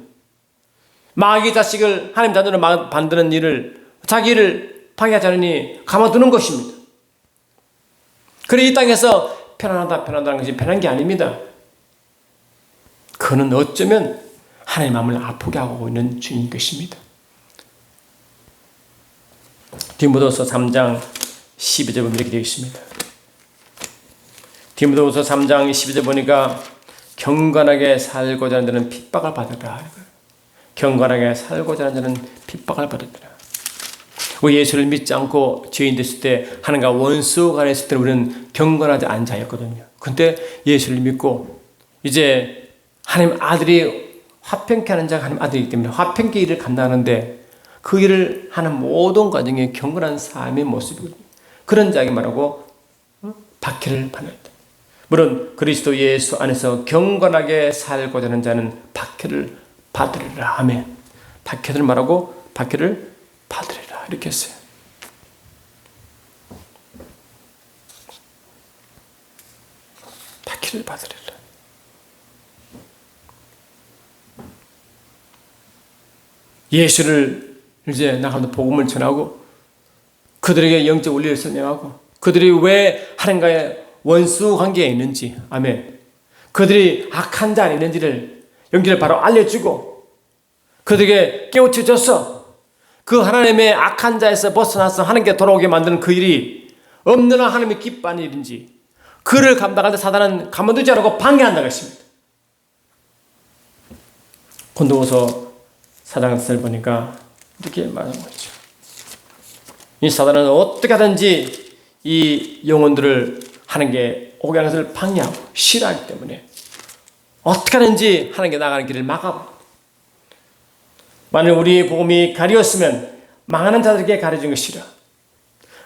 Speaker 1: 마귀 자식을 하나님 자녀로 만드는 일을 자기를 방해하지 않으니 가만두는 것입니다. 그래 이 땅에서 편안하다는 것이 편한 게 아닙니다. 그는 어쩌면 하나님 마음을 아프게 하고 있는 중인 것입니다. 디모데후서 3장 12절 보면 이렇게 되어 있습니다. 디모데후서 3장 12절 보니까 경건하게 살고자 하는 자는 핍박을 받으라. 경건하게 살고자 하는 자는 핍박을 받으라. 우리 예수를 믿지 않고 죄인 됐을 때 하나님과 원수 간에 있을 때 우리는 경건하지 않은 자였거든요. 근데 예수를 믿고 이제 하나님 아들이 화평케 하는 자가 하나님 아들이기 때문에 화평케 일을 감당하는데 그 일을 하는 모든 과정에 경건한 삶의 모습이거든요. 그런 자에게 말하고 박해를 받는다. 물론 그리스도 예수 안에서 경건하게 살고자 하는 자는 박해를 받으리라. 아멘. 박해를 말하고 박해를 받으리라. 이렇게 했어요. 박해를 받으리라. 예수를 이제 나가서 복음을 전하고 그들에게 영적 원리를 설명하고 그들이 왜 하나님과의 원수 관계에 있는지 아멘. 그들이 악한 자 있는지를 영적을 바로 알려주고 그들에게 깨우쳐줘서 그 하나님의 악한 자에서 벗어나서 하나님께 돌아오게 만드는 그 일이 없는 한 하나님이 기뻐하는 일인지 그를 감당할 때 사단은 가만두지 않고 방해한다고 했습니다. 고린도후서 4장을 보니까 이렇게 말하는 거죠. 이 사단은 어떻게 하든지 이 영혼들을 하나님께 오게 하는 것을 방해하고 싫어하기 때문에 어떻게 하든지 하나님께 나가는 길을 막아버립니다. 만일 우리의 복음이 가리웠으면 망하는 자들에게 가려진 것이라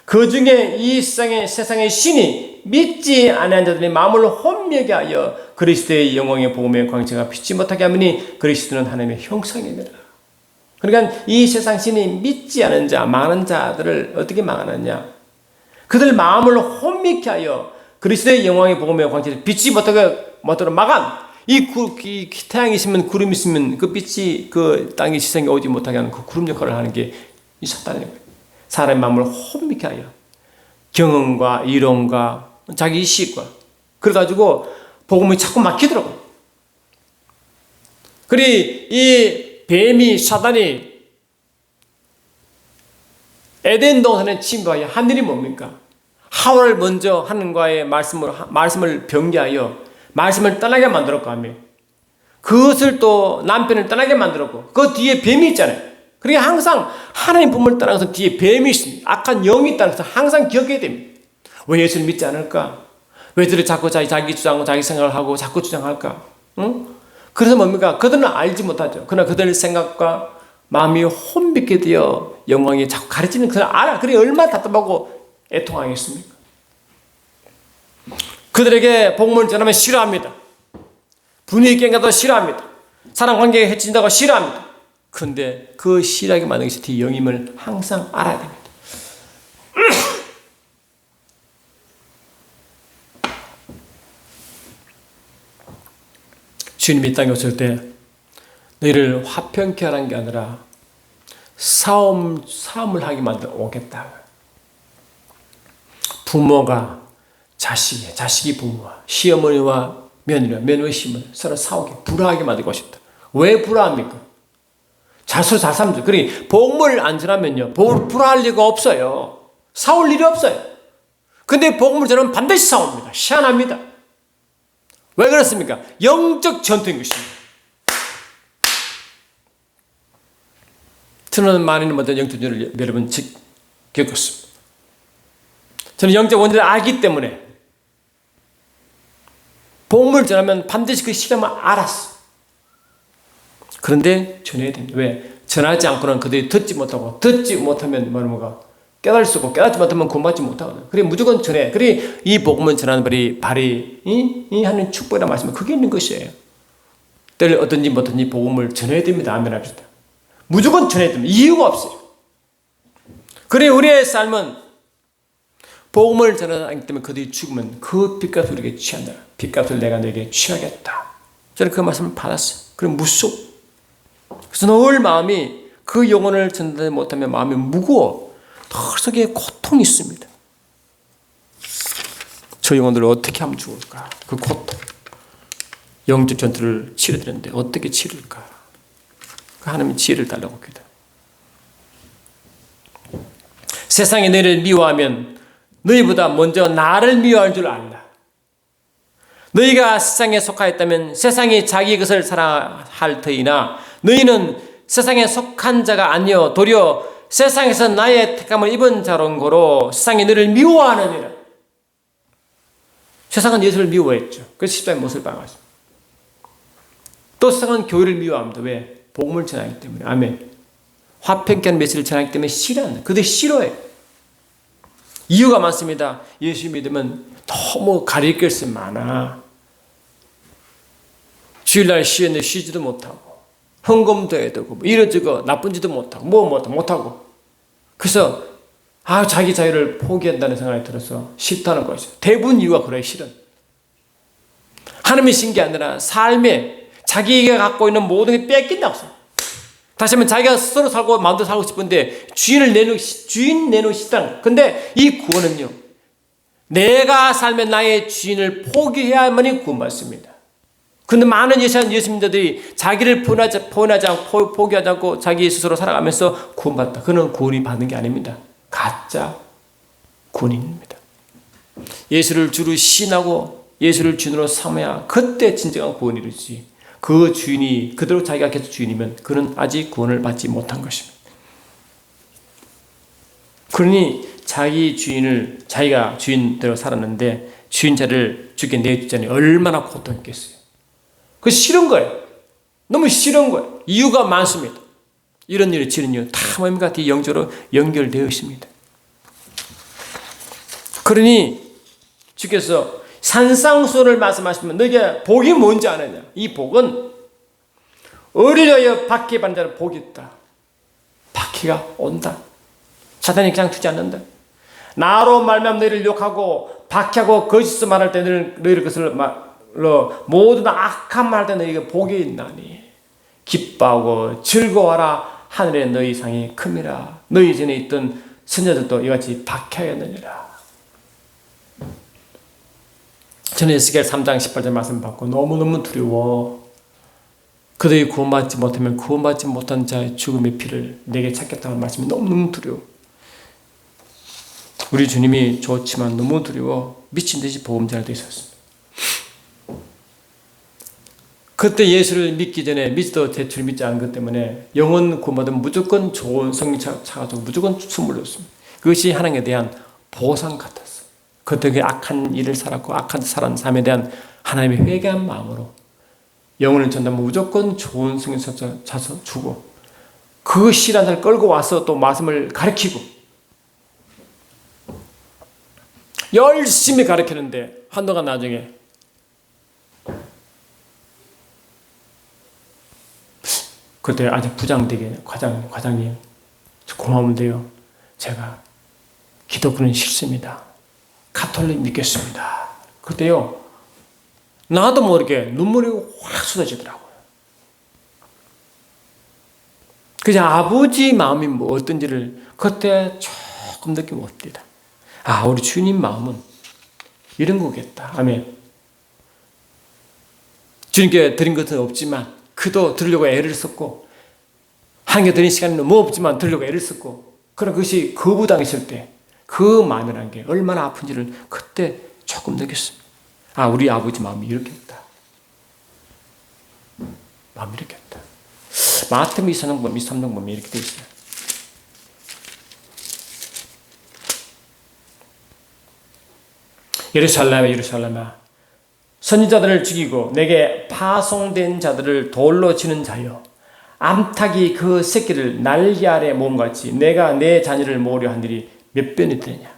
Speaker 1: 그 중에 이 세상의 신이 믿지 아니한 자들의 마음을 혼미하게 하여 그리스도의 영광의 복음의 광채가 비치 못하게 하니 그리스도는 하나님의 형상입니다. 그러니까 이 세상 신이 믿지 않은 자, 망하는 자들을 어떻게 망하느냐? 그들 마음을 혼미케 하여 그리스도의 영광의 복음의 광채를 비치 못하도록 막은 이 태양이 있으면 구름이 있으면 그 빛이 그 땅의 시선이 오지 못하게 하는 그 구름 역할을 하는 게 이 사탄이에요. 사람의 마음을 혼미케 하여 경험과 이론과 자기 의식과 그래가지고 복음이 자꾸 막히더라고요. 그리 이 뱀이 사단이 에덴 동산에 침입하여 한 일이 뭡니까? 하와를 먼저 하나님과의 말씀을 변개하여 말씀을 떠나게 만들었고 하며 그것을 또 남편을 떠나게 만들었고 그 뒤에 뱀이 있잖아요. 그러니까 항상 하나님 품을 떠나서 뒤에 뱀이 있습니다. 악한 영이 있다는 것을 항상 기억해야 됩니다. 왜 예수를 믿지 않을까? 왜 저를 자꾸 자기 주장하고 자기 생각을 하고 자꾸 주장할까? 응? 그래서 뭡니까? 그들은 알지 못하죠. 그러나 그들의 생각과 마음이 혼미케 되어 영광이 자꾸 가르치는 그들 알아. 그래 얼마나 답답하고 애통하겠습니까? 그들에게 복음을 전하면 싫어합니다. 분위기 깽가도 싫어합니다. 사람 관계가 해친다고 싫어합니다. 그런데 그 싫어하게 만든 것이 뒤 영임을 항상 알아야 됩니다. 주님이 이 땅에 오실 때 너희를 화평케 하라는 게 아니라 싸움을 하게 만들어 오겠다. 부모가 자식이 부모와 시어머니와 며느리와 시어머니 서로 싸우게 불화하게 만들고 싶다. 왜 불화합니까? 서로 잘 살면 그러니 복음을 안 전하면요 불화할 리가 없어요. 싸울 일이 없어요. 근데 복음을 전하면 반드시 싸웁니다. 희한합니다. 왜 그렇습니까? 영적 전투인 것입니다. 저는 많은 먼저 영적 전투를 여러 번 겪었습니다. 저는 영적 원리를 알기 때문에 복음을 전하면 반드시 그 시간만 알았어. 그런데 전해야 됩니다. 왜? 전하지 않고는 그들이 듣지 못하고 듣지 못하면 뭐가 깨달을 수 없고 깨닫지 못하면 구원받지 못하거든요. 그래 무조건 전해. 그래 이 복음을 전하는 발이 이 하는 축복이라는 말씀은 그게 있는 것이에요. 때 어떤지 뭐든지 복음을 전해야 됩니다. 아멘 합시다. 무조건 전해야 됩니다. 이유가 없어요. 그래 우리의 삶은 복음을 전하기 때문에 그들이 죽으면 그 빚값을 우리에게 취한다. 빚값을 내가 너에게 취하겠다. 저는 그 말씀을 받았어요. 그럼 무속. 그래서 늘 마음이 그 영혼을 전하지 못하면 마음이 무거워. 늘 속에 고통이 있습니다. 저 영혼들을 어떻게 하면 죽을까? 그 고통. 영적 전투를 치러야 되는데 어떻게 치를까? 하나님의 지혜를 달라고 기도. 세상이 너희를 미워하면 너희보다 먼저 나를 미워할 줄 알라. 너희가 세상에 속하였다면 세상이 자기 것을 사랑할 터이나 너희는 세상에 속한 자가 아니요 도리어 세상에서 나의 택함을 입은 자로는 고로 세상이 너희를 미워하느니라. 세상은 예수를 미워했죠. 그래서 십자가의 못을 박았습니다. 또 세상은 교회를 미워합니다. 왜? 복음을 전하기 때문에. 아멘. 화평케 하는 메시지를 전하기 때문에 싫어한다. 그들이 싫어해요. 이유가 많습니다. 예수 믿으면 너무 가릴 것이 많아. 주일날 쉬었는데 쉬지도 못하고 헌금도 해야 되고 이러저거 나쁜 짓도 못하고 못하고 그래서 자기 자유를 포기한다는 생각이 들어서 싫다는 것이죠. 대부분 이유가 그래요. 싫은 하나님이 신 게 아니라 삶에 자기가 갖고 있는 모든 게 뺏긴다고 해요. 다시 한번 자기가 스스로 살고 마음대로 살고 싶은데 주인 내놓기 싫다는. 근데 이 구원은요 내가 살면 나의 주인을 포기해야만이 구원받습니다. 근데 많은 예수님들이 자기를 포기하지 않고 포기하지 않고 자기 스스로 살아가면서 구원받다. 그는 구원이 받는 게 아닙니다. 가짜 구원입니다. 예수를 주로 신하고 예수를 주인으로 삼아야 그때 진정한 구원이 이루지. 그 주인이 그대로 자기가 계속 주인이면 그는 아직 구원을 받지 못한 것입니다. 그러니 자기가 주인대로 살았는데 주인 자를 주께 내주자니 얼마나 고통했겠어요. 그 싫은 거예요. 너무 싫은 거예요. 이유가 많습니다. 이런 일을 지는 이유 다 뭡니까? 뒤 영적으로 연결되어 있습니다. 그러니 주께서 산상수훈을 말씀하시면 너에게 복이 뭔지 아느냐? 이 복은 어리려여 박해 받는 자는 복이 있다. 박해가 온다. 사탄이 그냥 두지 않는다. 나로 말미암아 너희를 욕하고 박해하고 거짓을 말할 때 너희를 그것을 모든 악한 말할 때 너희에게 복이 있나니 기뻐하고 즐거워하라. 하늘에 너희 상이 큼이라. 너희 전에 있던 선자들도 이같이 박해하였느니라. 저는 에스겔 3장 18절 말씀 받고 너무너무 두려워. 그들이 구원받지 못하면 구원받지 못한 자의 죽음의 피를 내게 찾겠다는 말씀이 너무너무 두려워. 우리 주님이 좋지만 너무 두려워 미친 듯이 복음 전할 때 있었습니다. 그때 예수를 믿기 전에 믿어도 대출 믿지 않은 것 때문에 영혼 구원받으면 무조건 좋은 성령 차가지고 무조건 숨물렸습니다. 그것이 하나님에 대한 보상 같았어요. 그때 악한 일을 살았고 악한 살아난 삶에 대한 하나님의 회개한 마음으로 영혼을 전담하면 무조건 좋은 성령 차서 주고 그 시간을 끌고 와서 또 말씀을 가르치고 열심히 가르치는데 한동안 나중에 그때 아직 부장되게 과장님 고마운데요. 제가 기독교는 싫습니다. 가톨릭 믿겠습니다. 그때요. 나도 모르게 눈물이 확 쏟아지더라고요. 그저 아버지 마음이 뭐 어떤지를 그때 조금 느끼면 옵니다. 아, 우리 주님 마음은 이런 거겠다. 아멘. 주님께 드린 것은 없지만 그도 들으려고 애를 썼고 하나님께 드린 시간은 너무 없지만 들으려고 애를 썼고 그러나 그것이 거부당했을 때 그 마음이라는 게 얼마나 아픈지를 그때 조금 느꼈습니다. 아, 우리 아버지 마음이 이렇겠다. 마음이 이렇겠다. 마태복음 23장 23장 보면 이렇게 되어 있어요. 예루살렘아 예루살렘아 선지자들을 죽이고 내게 파송된 자들을 돌로 치는 자여 암탉이 그 새끼를 날개 아래 모음같이 내가 내 자녀를 모으려 한 일이 몇 번이 되냐.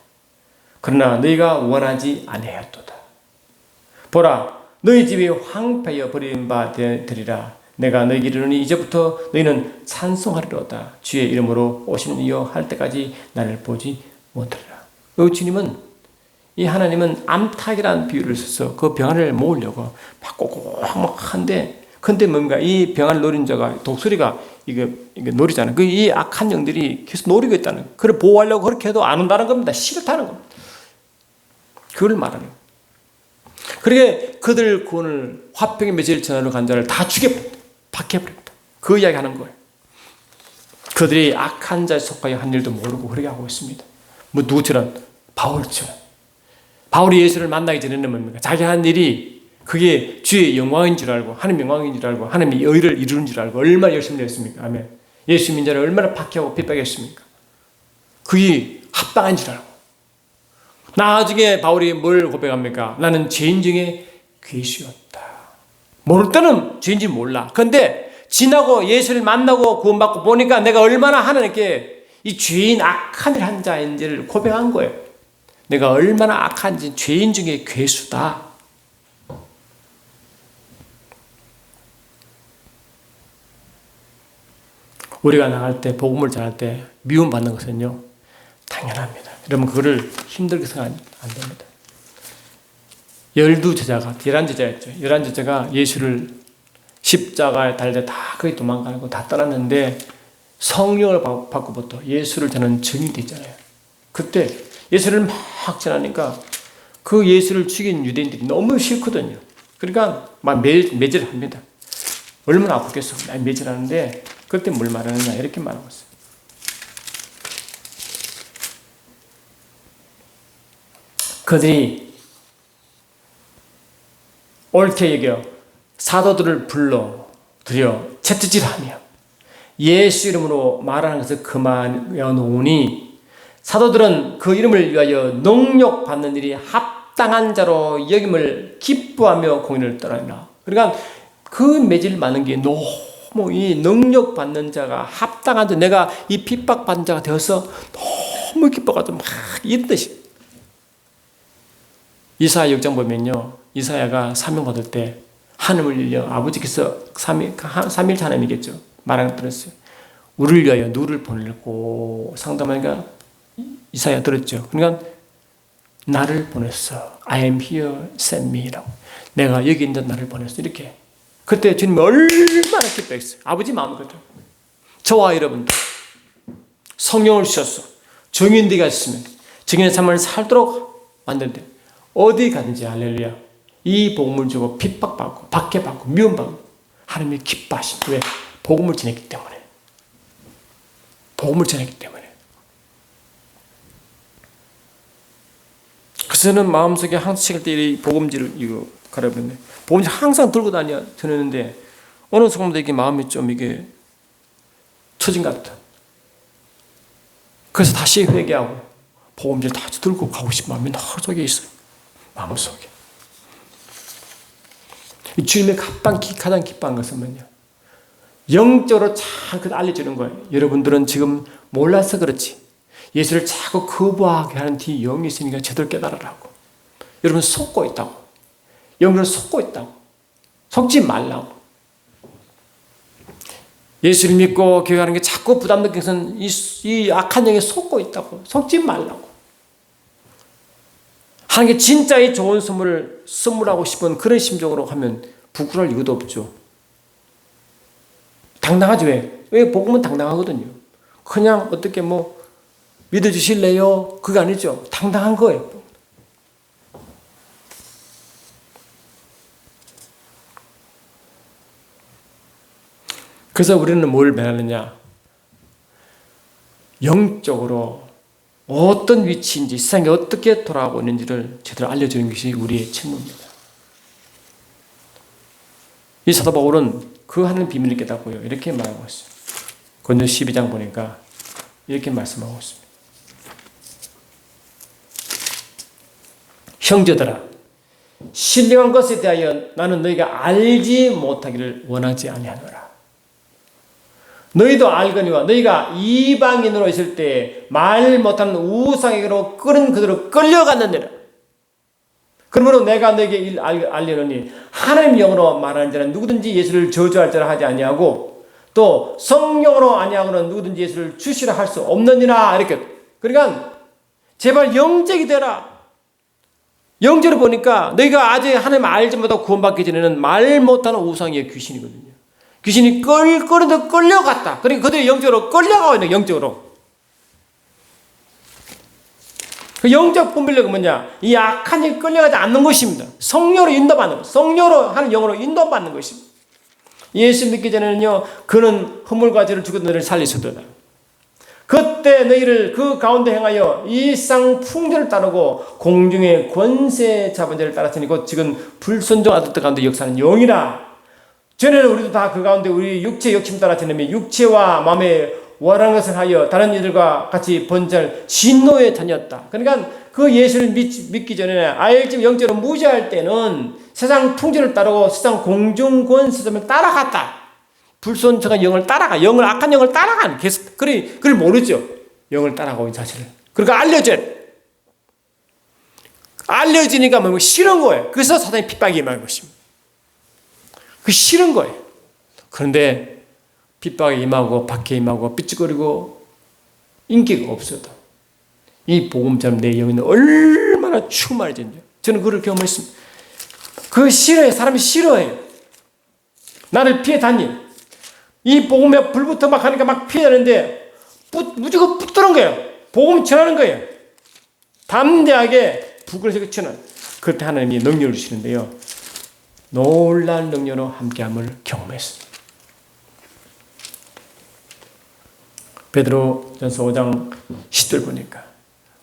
Speaker 1: 그러나 너희가 원하지 아니하였도다. 보라 너희 집이 황폐하여 버린 바 되리라. 내가 너희에게 이르노니 이제부터 너희는 찬송하리로다. 주의 이름으로 오시는 이여 할 때까지 나를 보지 못하리라. 주님은 이 하나님은 암탉이라는 비유를 써서 그 병아리를 모으려고 막 꼭꼭한데 근데 뭔가 이 병아리 노린 자가 독수리가 이게 노리잖아요. 이 악한 영들이 계속 노리고 있다는 그를 보호하려고 그렇게 해도 안 온다는 겁니다. 싫다는 겁니다. 그걸 말하는 거예요. 그렇게 그들 구원을 화평의 메시지를 전하러 간 자를 다 죽여버렸다. 박해버렸다. 그 이야기 하는 거예요. 그들이 악한 자에 속하여 한 일도 모르고 그렇게 하고 있습니다. 뭐 누구처럼 바울처럼. 바울이 예수를 만나기 전에는 뭡니까? 자기 한 일이 그게 주의 영광인 줄 알고 하나님 영광인 줄 알고 하나님의 의를 이루는 줄 알고 얼마나 열심히 했습니까? 아멘. 예수 민자를 얼마나 박해하고 핍박했습니까? 그게 합당한 줄 알고. 나중에 바울이 뭘 고백합니까? 나는 죄인 중에 괴수였다. 모를 때는 죄인지 몰라. 그런데 지나고 예수를 만나고 구원받고 보니까 내가 얼마나 하나님께 이 죄인 악한 일 한 자인지를 고백한 거예요. 내가 얼마나 악한지 죄인 중에 괴수다. 우리가 나갈 때 복음을 전할 때 미움받는 것은요 당연합니다. 여러분 그거를 힘들게 생각 안 됩니다. 12제자가 11제자였죠. 11제자가 예수를 십자가에 달려 다 거의 도망가고 다 떠났는데 성령을 받고부터 예수를 전하는 증인이 있잖아요. 그때 예수를 막 전하니까 그 예수를 죽인 유대인들이 너무 싫거든요. 그러니까 막 매질을 합니다. 얼마나 아프겠어. 매질하는데 그때 뭘 말하느냐 이렇게 말하고 있어요. 그들이 옳게 여겨 사도들을 불러 들여 채찍질하며 예수 이름으로 말하는 것을 그만여 놓으니 사도들은 그 이름을 위하여 능욕받는 일이 합당한 자로 여김을 기뻐하며 공인을 떠나니라. 그러니까 그 매질 많은 게 너무 이 능력받는 자가 합당한 자, 내가 이 핍박받는 자가 되어서 너무 기뻐가지고 막 이런 뜻이. 이사야 6장 보면요, 이사야가 사명 받을 때 하늘을 열려 아버지께서 삼일체 하나님이겠죠. 말하는 거 들었어요. 우리를 위하여 누를 보내고 상담하니까 이사야 들었죠. 그러니까 나를 보냈어. I am here, send me라고. 내가 여기 있는 나를 보냈어. 이렇게. 그때 주님이 얼마나 기뻐했어요. 아버지 마음이거든. 저와 여러분 성령을 주셨어. 증인되게 하셨으면 증인의 삶을 살도록 만드는데 어디 가든지 할렐루야 이 복음을 주고 핍박받고 박해받고 미움받고 하나님이 기뻐하신 왜? 복음을 전했기 때문에. 복음을 전했기 때문에. 그래서 저는 마음속에 항상 책을 때 이 복음지를 이거 가려버렸네. 복음지 항상 들고 다녔는데 어느 순간부터 이게 마음이 좀 이게 처진 것 같아. 그래서 다시 회개하고 복음지를 다시 들고 가고 싶은 마음이 나 속에 있어요. 마음속에. 주님의 가장 기뻐한 것은 뭐냐? 영적으로 잘 알려주는 거예요. 여러분들은 지금 몰라서 그렇지. 예수를 자꾸 거부하게 하는 뒤 영이 있으니까 제대로 깨달으라고. 여러분 속고 있다고. 영으로 속고 있다고. 속지 말라고. 예수를 믿고 교회하는 게 자꾸 부담 느끼는 것은 이 악한 영에 속고 있다고. 속지 말라고. 하나님께 진짜의 좋은 선물을 선물하고 싶은 그런 심정으로 하면 부끄러울 이유도 없죠. 당당하지 왜? 왜 복음은 당당하거든요. 그냥 어떻게 뭐 믿어주실래요? 그게 아니죠. 당당한 거예요. 그래서 우리는 뭘 배우느냐? 영적으로 어떤 위치인지 세상에 어떻게 돌아가고 있는지를 제대로 알려주는 것이 우리의 책무입니다. 이 사도 바울은 그 하는 비밀을 깨닫고요. 이렇게 말하고 있어요. 고린도 12장 보니까 이렇게 말씀하고 있습니다. 형제들아, 신령한 것에 대하여 나는 너희가 알지 못하기를 원하지 아니하노라. 너희도 알거니와 너희가 이방인으로 있을 때 말 못하는 우상에게로 끌은 그대로 끌려갔느니라. 그러므로 내가 너에게 알리노니 하나님 영으로 말하는 자는 누구든지 예수를 저주할 자라 하지 아니하고 또 성령으로 아니하고는 누구든지 예수를 주시라 할 수 없느니라. 이렇게. 그러니까 제발 영적이 되라. 영적으로 보니까 너희가 아직 하나님 알지 못하고 구원받기 전에는 말 못하는 우상의 귀신이거든요. 귀신이 끌어도 끌려갔다. 그러니까 그들이 영적으로 끌려가고 있는 영적으로. 그 영적 분별력은 뭐냐? 이 악한 영이 끌려가지 않는 것입니다. 성령으로 인도받는 것. 성령으로 하는 영으로 인도받는 것입니다. 예수 믿기 전에는요, 그는 허물과 죄를 죽여 너희를 살리셨도다. 그때 너희를 그 가운데 행하여 이 쌍 풍조를 따르고 공중의 권세 잡은 자를 따랐으니 곧 지금 불순종 아들들 가운데 역사하는 영이라. 전에는 우리도 다 그 가운데 우리 육체 욕심 따라 지내며 육체와 마음에 원하는 것을 하여 다른 이들과 같이 번절 진노에 다녔다. 그러니까 그 예수를 믿기 전에 알지 영적으로 무지할 때는 세상 풍조를 따르고 세상 공중권세점을 따라갔다. 불순종한 영을 따라가. 영을 악한 영을 따라가는 계속 그걸 모르죠. 영을 따라가고 있는 사실을. 그러니까 알려지니까 뭐 싫은 거예요. 그래서 사단이 핍박이 임할 것입니다. 그 싫은 거예요. 그런데 핍박에 임하고 박해 임하고 삐죽거리고 인기가 없어도 이 복음처럼 내 영혼은 얼마나 충만해진지 저는 그걸 경험했습니다. 그거 싫어해. 사람이 싫어해요. 나를 피해 다니. 이 복음에 불부터 막 하니까 막 피해 다니는데 무조건 붙드는 거예요. 복음 전하는 거예요. 담대하게 부끄러워서 전하는. 그때 하나님이 능력을 주시는데요. 놀라운 능력으로 함께함을 경험했습니다. 베드로전서 5장 10절 보니까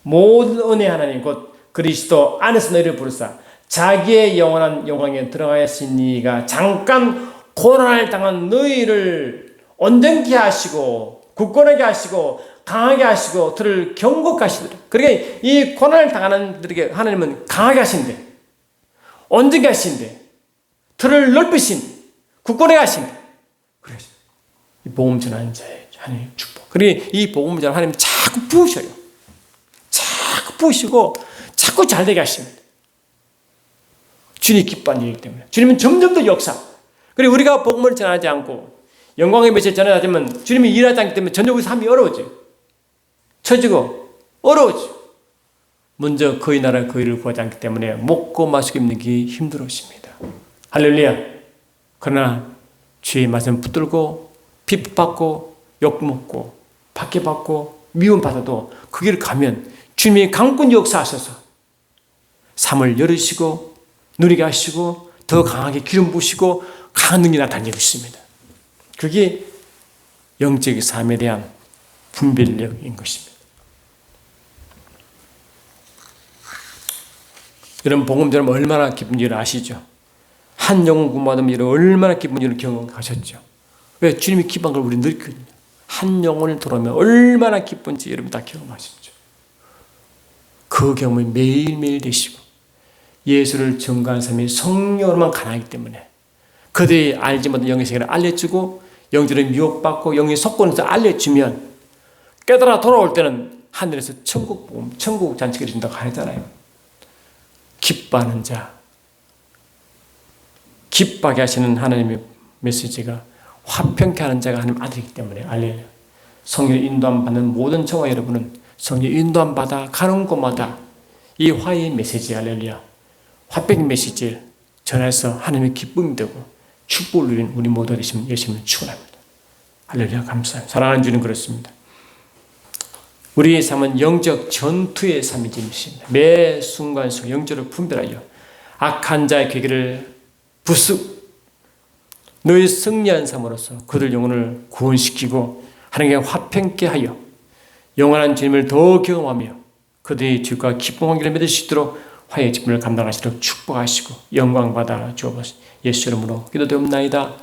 Speaker 1: 모든 은혜 하나님 곧 그리스도 안에서 너희를 부르사 자기의 영원한 영광에 들어가였으니가 잠깐 고난을 당한 너희를 온전케 하시고 굳건하게 하시고 강하게 하시고 들을 경고케 하시더라. 그러니까 이 고난을 당하는 들에게 하나님은 강하게 하신대, 온전케 하신대, 틀을 넓으신, 굳건하게 하신대. 그래서 이 복음 전하는 자의 하나님의 축복. 그리고 이 복음 전하는 하나님 자꾸 부으셔요. 자꾸 부으시고 자꾸 잘되게 하십니다. 주님이 기뻐하는 일이기 때문에. 주님은 점점 더 역사. 그리고 우리가 복음을 전하지 않고 영광의 메시지를 전하지 않으면 주님이 일하지 않기 때문에 전적으로 삶이 어려워져요. 처지고 어려워져요. 먼저 그의 나라 그 일을 구하지 않기 때문에 먹고 마시고 입는 게 힘들어집니다. 할렐루야. 그러나 주의 말씀 붙들고 핍박받고 욕먹고 박해받고 미움받아도 그 길을 가면 주님이 강권 역사하셔서 삶을 열으시고 누리게 하시고 더 강하게 기름 부으시고 강한 능력이 나타내고 있습니다. 그게 영적인 삶에 대한 분별력인 것입니다. 여러분 복음 전하면 얼마나 기쁜지를 아시죠? 한 영혼 구원받으면 여러분 얼마나 기쁜지를 경험하셨죠? 왜? 주님이 기뻐한 걸 우리 느끼거든요. 한 영혼을 돌아오면 얼마나 기쁜지 여러분 다 경험하셨죠? 그 경험이 매일매일 되시고 예수를 증거하는 사람이 성령으로만 가능하기 때문에 그들이 알지 못한 영의 세계를 알려주고 영들을 미혹받고 영의 속권에서 알려주면 깨달아 돌아올 때는 하늘에서 천국 복음, 천국 잔치가 준다고 하잖아요. 기뻐하는 자, 기뻐하게 하시는 하나님의 메시지가 화평케 하는 자가 하나님 아들이기 때문에 알려요. 성령의 인도함 받는 모든 저와 여러분은 성령의 인도함 받아 가는 곳마다 이 화해의 메시지 할렐루야, 화평의 메시지를 전해서 하나님의 기쁨이 되고 축복을 누리는 우리 모두가 되시면 예수님을 축원합니다. 할렐루야 감사합니다. 사랑하는 주님 그렇습니다. 우리의 삶은 영적 전투의 삶이 되십니다. 매 순간순간 영적으로 분별하여 악한 자의 계기를 부수고 너희 승리한 삶으로서 그들 영혼을 구원시키고 하나님께 화평케 하여 영원한 주님을 더 경험하며 그들의 주가 기쁨한 길을 맺을 수 있도록 화해의 직분을 감당하시도록 축복하시고 영광 받아 주옵소서. 예수 이름으로 기도드립나이다.